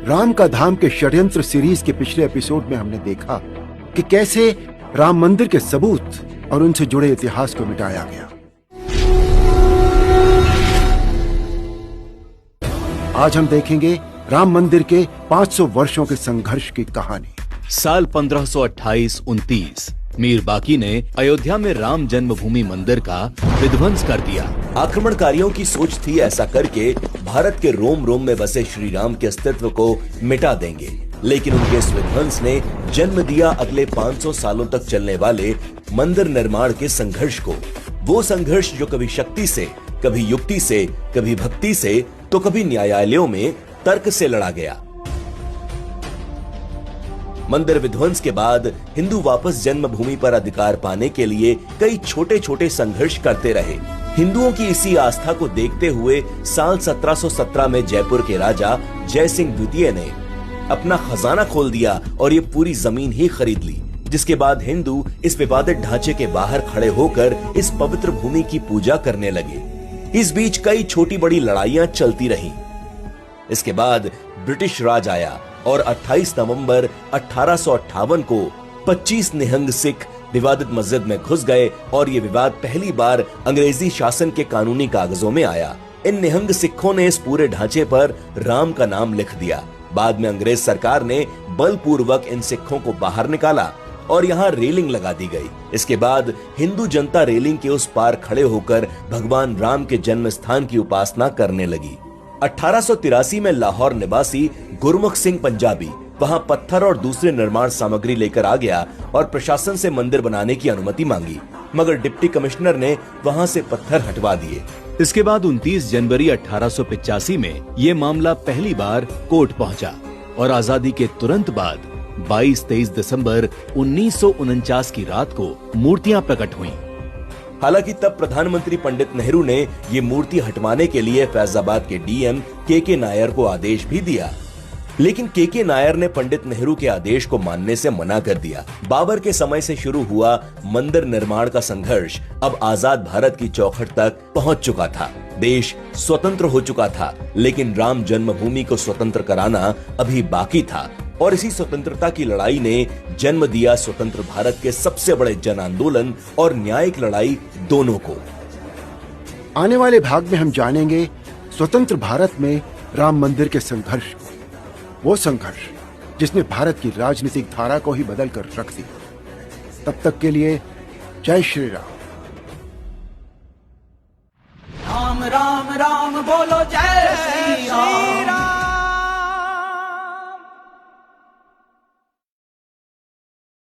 राम का धाम के षड्यंत्र सीरीज के पिछले एपिसोड में हमने देखा कि कैसे राम मंदिर के सबूत और उनसे जुड़े इतिहास को मिटाया गया। आज हम देखेंगे राम मंदिर के 500 वर्षों के संघर्ष की कहानी। साल 1528-29 मीर बाकी ने अयोध्या में राम जन्मभूमि मंदिर का विध्वंस कर दिया। आक्रमणकारियों की सोच थी ऐसा करके भारत के रोम रोम में बसे श्री राम के अस्तित्व को मिटा देंगे, लेकिन उनके इस विध्वंस ने जन्म दिया अगले 500 सालों तक चलने वाले मंदिर निर्माण के संघर्ष को। वो संघर्ष जो कभी शक्ति से, कभी युक्ति से, कभी भक्ति से, तो कभी न्यायालयों में तर्क से लड़ा गया। मंदिर विध्वंस के बाद हिंदू वापस जन्मभूमि पर अधिकार पाने के लिए कई छोटे छोटे संघर्ष करते रहे। हिंदुओं की इसी आस्था को देखते हुए साल 1717 में जयपुर के राजा जय सिंह द्वितीय ने अपना खजाना खोल दिया और ये पूरी जमीन ही खरीद ली, जिसके बाद हिंदू इस विवादित ढांचे के बाहर खड़े होकर इस पवित्र भूमि की पूजा करने लगे। इस बीच कई छोटी बड़ी लड़ाइयां चलती रहीं। इसके बाद ब्रिटिश राज आया और 28 नवंबर 1858 को 25 निहंग सिख विवादित मस्जिद में घुस गए और ये विवाद पहली बार अंग्रेजी शासन के कानूनी कागजों में आया। इन निहंग सिखों ने इस पूरे ढांचे पर राम का नाम लिख दिया। बाद में अंग्रेज सरकार ने बलपूर्वक इन सिखों को बाहर निकाला और यहाँ रेलिंग लगा दी गई। इसके बाद हिंदू जनता रेलिंग के उस पार खड़े होकर भगवान राम के जन्म स्थान की उपासना करने लगी। 1883 में लाहौर निवासी गुरमुख सिंह पंजाबी वहां पत्थर और दूसरे निर्माण सामग्री लेकर आ गया और प्रशासन से मंदिर बनाने की अनुमति मांगी, मगर डिप्टी कमिश्नर ने वहां से पत्थर हटवा दिए। इसके बाद 29 जनवरी 1885 में ये मामला पहली बार कोर्ट पहुंचा और आजादी के तुरंत बाद 22-23 दिसंबर 1949 की रात को मूर्तियां प्रकट हुईं। हालांकि तब प्रधानमंत्री पंडित नेहरू ने ये मूर्ति हटवाने के लिए फैजाबाद के डीएम के नायर को आदेश भी दिया, लेकिन के नायर ने पंडित नेहरू के आदेश को मानने से मना कर दिया। बाबर के समय से शुरू हुआ मंदिर निर्माण का संघर्ष अब आजाद भारत की चौखट तक पहुंच चुका था। देश स्वतंत्र हो चुका था, लेकिन राम जन्मभूमि को स्वतंत्र कराना अभी बाकी था और इसी स्वतंत्रता की लड़ाई ने जन्म दिया स्वतंत्र भारत के सबसे बड़े जन आंदोलन और न्यायिक लड़ाई दोनों को। आने वाले भाग में हम जानेंगे स्वतंत्र भारत में राम मंदिर के संघर्ष को, वो संघर्ष जिसने भारत की राजनीतिक धारा को ही बदल कर रख दिया। तब तक के लिए जय श्री राम। राम राम राम बोलो जय श्री राम।